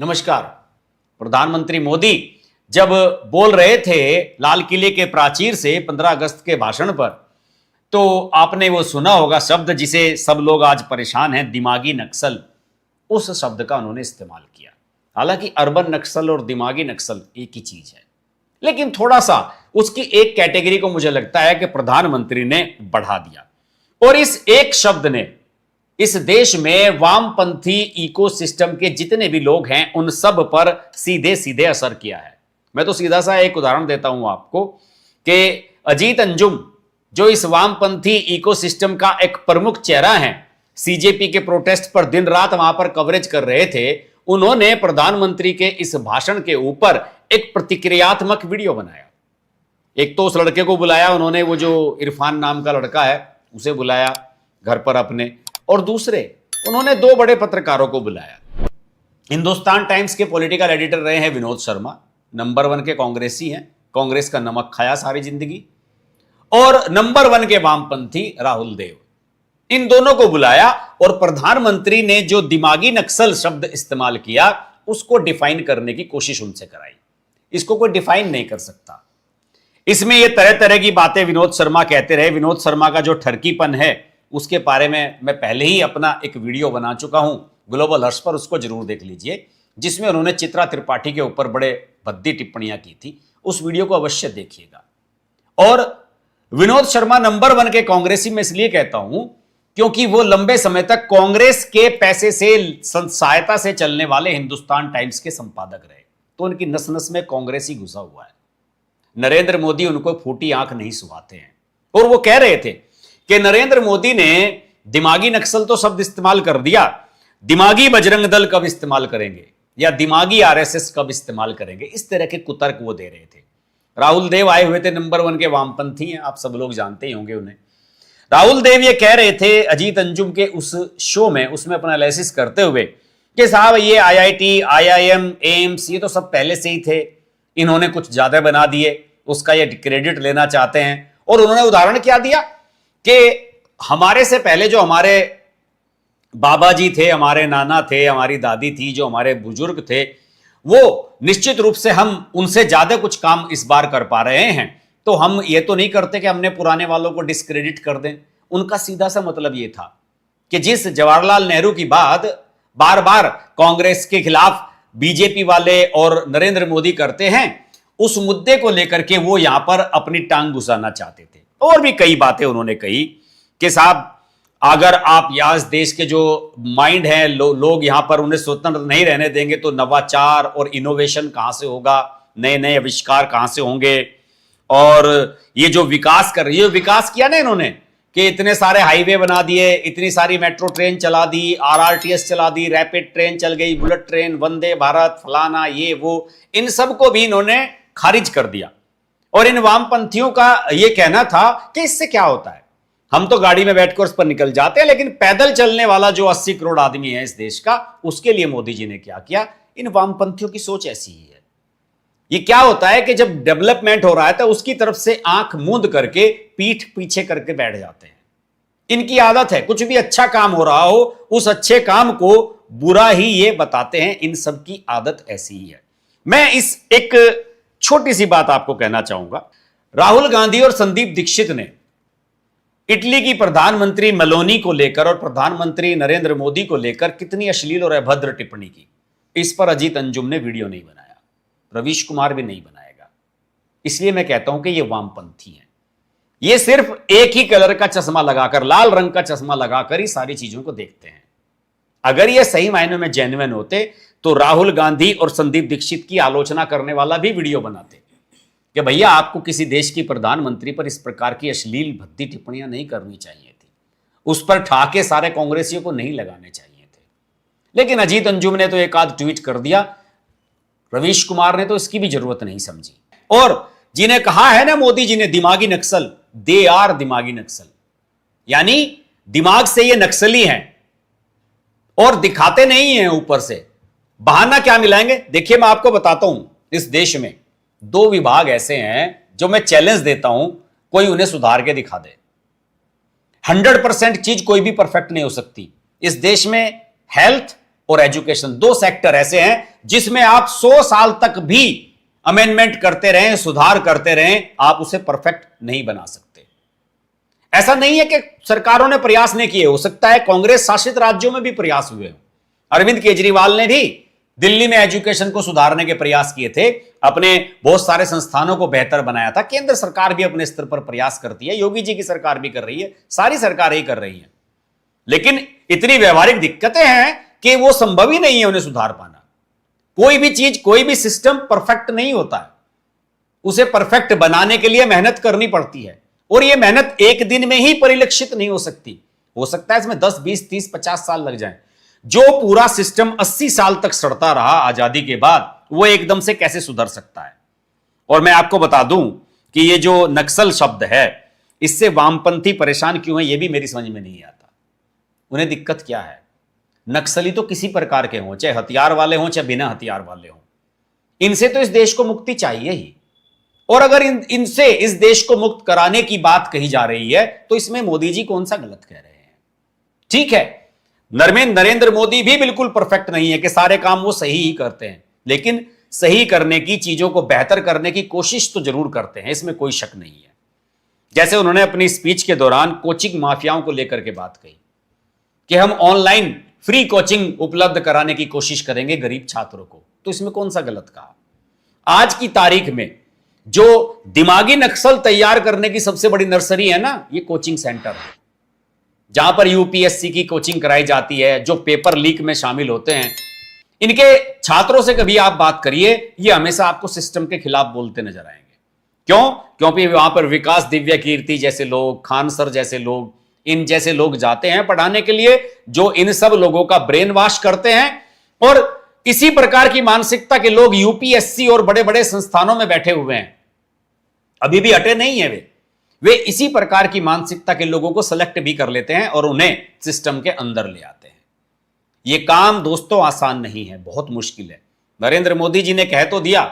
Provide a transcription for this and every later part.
नमस्कार। प्रधानमंत्री मोदी जब बोल रहे थे लाल किले के प्राचीर से 15 अगस्त के भाषण पर, तो आपने वो सुना होगा शब्द जिसे सब लोग आज परेशान हैं, दिमागी नक्सल। उस शब्द का उन्होंने इस्तेमाल किया। हालांकि अर्बन नक्सल और दिमागी नक्सल एक ही चीज है, लेकिन थोड़ा सा उसकी एक कैटेगरी को मुझे लगता है कि प्रधानमंत्री ने बढ़ा दिया और इस एक शब्द ने इस देश में वामपंथी इकोसिस्टम के जितने भी लोग हैं उन सब पर सीधे सीधे असर किया है। मैं तो सीधा सा एक उदाहरण देता हूं आपको कि अजीत अंजुम जो इस वामपंथी इकोसिस्टम का एक प्रमुख चेहरा है, सीजेपी के प्रोटेस्ट पर दिन रात वहां पर कवरेज कर रहे थे, उन्होंने प्रधानमंत्री के इस भाषण के ऊपर एक प्रतिक्रियात्मक वीडियो बनाया। एक तो उस लड़के को बुलाया उन्होंने, वो जो इरफान नाम का लड़का है उसे बुलाया घर पर अपने, और दूसरे उन्होंने दो बड़े पत्रकारों को बुलाया। हिंदुस्तान टाइम्स के पॉलिटिकल एडिटर रहे हैं विनोद शर्मा, नंबर 1 के कांग्रेसी हैं, कांग्रेस का नमक खाया सारी जिंदगी, और नंबर 1 के वामपंथी राहुल देव। इन दोनों को बुलाया और प्रधानमंत्री ने जो दिमागी नक्सल शब्द इस्तेमाल किया उसको डिफाइन करने की कोशिश उनसे कराई। इसको कोई डिफाइन नहीं कर सकता। इसमें ये तरह तरह की बातें विनोद शर्मा कहते रहे। विनोद शर्मा का जो ठरकीपन है उसके बारे में मैं पहले ही अपना एक वीडियो बना चुका हूं ग्लोबल हर्ष पर, उसको जरूर देख लीजिए, जिसमें उन्होंने चित्रा त्रिपाठी के ऊपर बड़े भद्दी टिप्पणियां की थी। उस वीडियो को अवश्य देखिएगा। और विनोद शर्मा नंबर 1 के कांग्रेसी में इसलिए कहता हूं क्योंकि वो लंबे समय तक कांग्रेस के पैसे से सहायता से चलने वाले हिंदुस्तान टाइम्स के संपादक रहे, तो उनकी नस नस में कांग्रेसी घुसा हुआ है। नरेंद्र मोदी उनको फूटी आंख नहीं सुहाते हैं। और वो कह रहे थे कि नरेंद्र मोदी ने दिमागी नक्सल तो शब्द इस्तेमाल कर दिया, दिमागी बजरंग दल कब इस्तेमाल करेंगे या दिमागी आरएसएस कब इस्तेमाल करेंगे, इस तरह के कुतर्क वो दे रहे थे। राहुल देव आए हुए थे, नंबर 1 के वामपंथी हैं, आप सब लोग जानते ही होंगे उन्हें। राहुल देव ये कह रहे थे अजीत अंजुम के उस शो में, उसमें अपना एनालिसिस करते हुए कि साहब ये आईआईटी, आईआईएम, एम्स ये तो सब पहले से ही थे, इन्होंने कुछ ज्यादा बना दिए, उसका ये क्रेडिट लेना चाहते हैं। और उन्होंने उदाहरण क्या दिया कि हमारे से पहले जो हमारे बाबा जी थे, हमारे नाना थे, हमारी दादी थी, जो हमारे बुजुर्ग थे, वो निश्चित रूप से हम उनसे ज्यादा कुछ काम इस बार कर पा रहे हैं, तो हम ये तो नहीं करते कि हमने पुराने वालों को डिस्क्रेडिट कर दें। उनका सीधा सा मतलब ये था कि जिस जवाहरलाल नेहरू की बात बार बार कांग्रेस के खिलाफ बीजेपी वाले और नरेंद्र मोदी करते हैं, उस मुद्दे को लेकर के वो यहां पर अपनी टांग घुसाना चाहते थे। और भी कई बातें उन्होंने कही कि साहब अगर आप यहाँ देश के जो माइंड है लोग यहाँ पर उन्हें स्वतंत्र नहीं रहने देंगे तो नवाचार और इनोवेशन कहां से होगा, नए नए आविष्कार कहां से होंगे। और ये जो विकास कर रही है, विकास किया ना इन्होंने कि इतने सारे हाईवे बना दिए, इतनी सारी मेट्रो ट्रेन चला दी, आरआरटीएस चला दी, रैपिड ट्रेन चल गई, बुलेट ट्रेन, वंदे भारत, फलाना ये वो, इन सबको भी इन्होंने खारिज कर दिया। और इन वामपंथियों का यह कहना था कि इससे क्या होता है, हम तो गाड़ी में बैठकर उस पर निकल जाते हैं, लेकिन पैदल चलने वाला जो 80 करोड़ आदमी है इस देश का, उसके लिए मोदी जी ने क्या किया। इन वामपंथियों की सोच ऐसी ही है। ये क्या होता है कि जब डेवलपमेंट हो रहा है तो उसकी तरफ से आंख मूंद करके पीठ पीछे करके बैठ जाते हैं। इनकी आदत है, कुछ भी अच्छा काम हो रहा हो उस अच्छे काम को बुरा ही ये बताते हैं। इन सब की आदत ऐसी ही है। मैं इस एक छोटी सी बात आपको कहना चाहूंगा। राहुल गांधी और संदीप दीक्षित ने इटली की प्रधानमंत्री मेलोनी को लेकर और प्रधानमंत्री नरेंद्र मोदी को लेकर कितनी अश्लील और अभद्र टिप्पणी की, इस पर अजीत अंजुम ने वीडियो नहीं बनाया, रवीश कुमार भी नहीं बनाएगा। इसलिए मैं कहता हूं कि ये वामपंथी हैं। ये सिर्फ एक ही कलर का चश्मा लगाकर, लाल रंग का चश्मा लगाकर ही सारी चीजों को देखते हैं। अगर ये सही मायने में जेन्युइन होते तो राहुल गांधी और संदीप दीक्षित की आलोचना करने वाला भी वीडियो बनाते कि भैया आपको किसी देश की प्रधानमंत्री पर इस प्रकार की अश्लील भद्दी टिप्पणियां नहीं करनी चाहिए थी, उस पर ठाके सारे कांग्रेसियों को नहीं लगाने चाहिए थे। लेकिन अजीत अंजुम ने तो एक आध ट्वीट कर दिया, रवीश कुमार ने तो इसकी भी जरूरत नहीं समझी। और जिन्हें कहा है ना मोदी जी ने दिमागी नक्सल, दे आर दिमागी नक्सल, यानी दिमाग से ये नक्सली हैं और दिखाते नहीं हैं ऊपर से। बहाना क्या मिलाएंगे? देखिए मैं आपको बताता हूं, इस देश में 2 विभाग ऐसे हैं जो मैं चैलेंज देता हूं कोई उन्हें सुधार के दिखा दे। 100% चीज कोई भी परफेक्ट नहीं हो सकती। इस देश में हेल्थ और एजुकेशन, दो सेक्टर ऐसे हैं जिसमें आप 100 साल तक भी अमेंडमेंट करते रहें, सुधार करते रहें, आप उसे परफेक्ट नहीं बना सकते। ऐसा नहीं है कि सरकारों ने प्रयास नहीं किए, हो सकता है कांग्रेस शासित राज्यों में भी प्रयास हुए हो। अरविंद केजरीवाल ने भी दिल्ली में एजुकेशन को सुधारने के प्रयास किए थे, अपने बहुत सारे संस्थानों को बेहतर बनाया था। केंद्र सरकार भी अपने स्तर पर प्रयास करती है, योगी जी की सरकार भी कर रही है, सारी सरकारें ही कर रही हैं। लेकिन इतनी व्यवहारिक दिक्कतें हैं कि वो संभव ही नहीं है उन्हें सुधार पाना। कोई भी चीज, कोई भी सिस्टम परफेक्ट नहीं होता है, उसे परफेक्ट बनाने के लिए मेहनत करनी पड़ती है, और यह मेहनत एक दिन में ही परिलक्षित नहीं हो सकती। हो सकता है इसमें 10, 20, 30, 50 साल लग जाएं। जो पूरा सिस्टम 80 साल तक सड़ता रहा आजादी के बाद, वो एकदम से कैसे सुधर सकता है। और मैं आपको बता दूं कि ये जो नक्सल शब्द है, इससे वामपंथी परेशान क्यों है, ये भी मेरी समझ में नहीं आता। उन्हें दिक्कत क्या है? नक्सली तो किसी प्रकार के हों, चाहे हथियार वाले हों चाहे बिना हथियार वाले हों, इनसे तो इस देश को मुक्ति चाहिए ही। और अगर इनसे इस देश को मुक्त कराने की बात कही जा रही है, तो इसमें मोदी जी कौन सा गलत कह रहे हैं? ठीक है, नरेंद्र मोदी भी बिल्कुल परफेक्ट नहीं है कि सारे काम वो सही ही करते हैं, लेकिन सही करने की, चीजों को बेहतर करने की कोशिश तो जरूर करते हैं, इसमें कोई शक नहीं है। जैसे उन्होंने अपनी स्पीच के दौरान कोचिंग माफियाओं को लेकर के बात कही कि हम ऑनलाइन फ्री कोचिंग उपलब्ध कराने की कोशिश करेंगे गरीब छात्रों को, तो इसमें कौन सा गलत कहा? आज की तारीख में जो दिमागी नक्सल तैयार करने की सबसे बड़ी नर्सरी है ना, ये कोचिंग सेंटर है, जहां पर यूपीएससी की कोचिंग कराई जाती है, जो पेपर लीक में शामिल होते हैं। इनके छात्रों से कभी आप बात करिए, ये हमेशा आपको सिस्टम के खिलाफ बोलते नजर आएंगे। क्यों? क्योंकि वहां पर विकास दिव्य कीर्ति जैसे लोग, खान सर जैसे लोग, इन जैसे लोग जाते हैं पढ़ाने के लिए, जो इन सब लोगों का ब्रेन वॉश करते हैं। और इसी प्रकार की मानसिकता के लोग यूपीएससी और बड़े बड़े संस्थानों में बैठे हुए हैं, अभी भी हटे नहीं है। वे इसी प्रकार की मानसिकता के लोगों को सेलेक्ट भी कर लेते हैं और उन्हें सिस्टम के अंदर ले आते हैं। यह काम दोस्तों आसान नहीं है, बहुत मुश्किल है। नरेंद्र मोदी जी ने कह तो दिया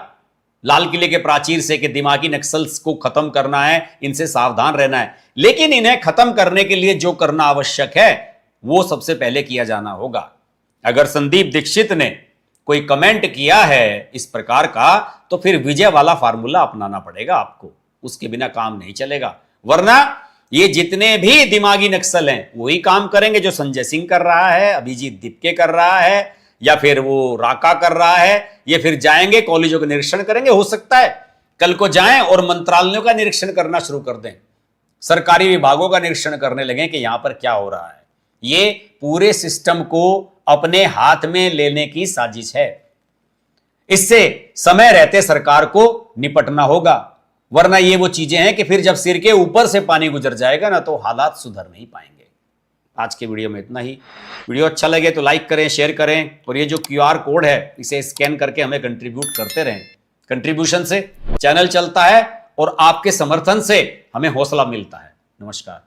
लाल किले के प्राचीर से कि दिमागी नक्सल्स को खत्म करना है, इनसे सावधान रहना है, लेकिन इन्हें खत्म करने के लिए जो करना आवश्यक है वो सबसे पहले किया जाना होगा। अगर संदीप दीक्षित ने कोई कमेंट किया है इस प्रकार का, तो फिर विजय वाला फार्मूला अपनाना पड़ेगा आपको, उसके बिना काम नहीं चलेगा। वरना ये जितने भी दिमागी नक्सल हैं वही काम करेंगे जो संजय सिंह कर रहा है, अभिजीत दीपके कर रहा है, या फिर वो राका कर रहा है। ये फिर जाएंगे कॉलेजों का निरीक्षण करेंगे, हो सकता है कल को जाएं और मंत्रालयों का निरीक्षण करना शुरू कर दें, सरकारी विभागों का निरीक्षण करने लगे कि यहां पर क्या हो रहा है। ये पूरे सिस्टम को अपने हाथ में लेने की साजिश है। इससे समय रहते सरकार को निपटना होगा, वरना ये वो चीजें हैं कि फिर जब सिर के ऊपर से पानी गुजर जाएगा ना, तो हालात सुधर नहीं पाएंगे। आज के वीडियो में इतना ही। वीडियो अच्छा लगे तो लाइक करें, शेयर करें, और ये जो QR कोड है इसे स्कैन करके हमें कंट्रीब्यूट करते रहें। कंट्रीब्यूशन से चैनल चलता है और आपके समर्थन से हमें हौसला मिलता है। नमस्कार।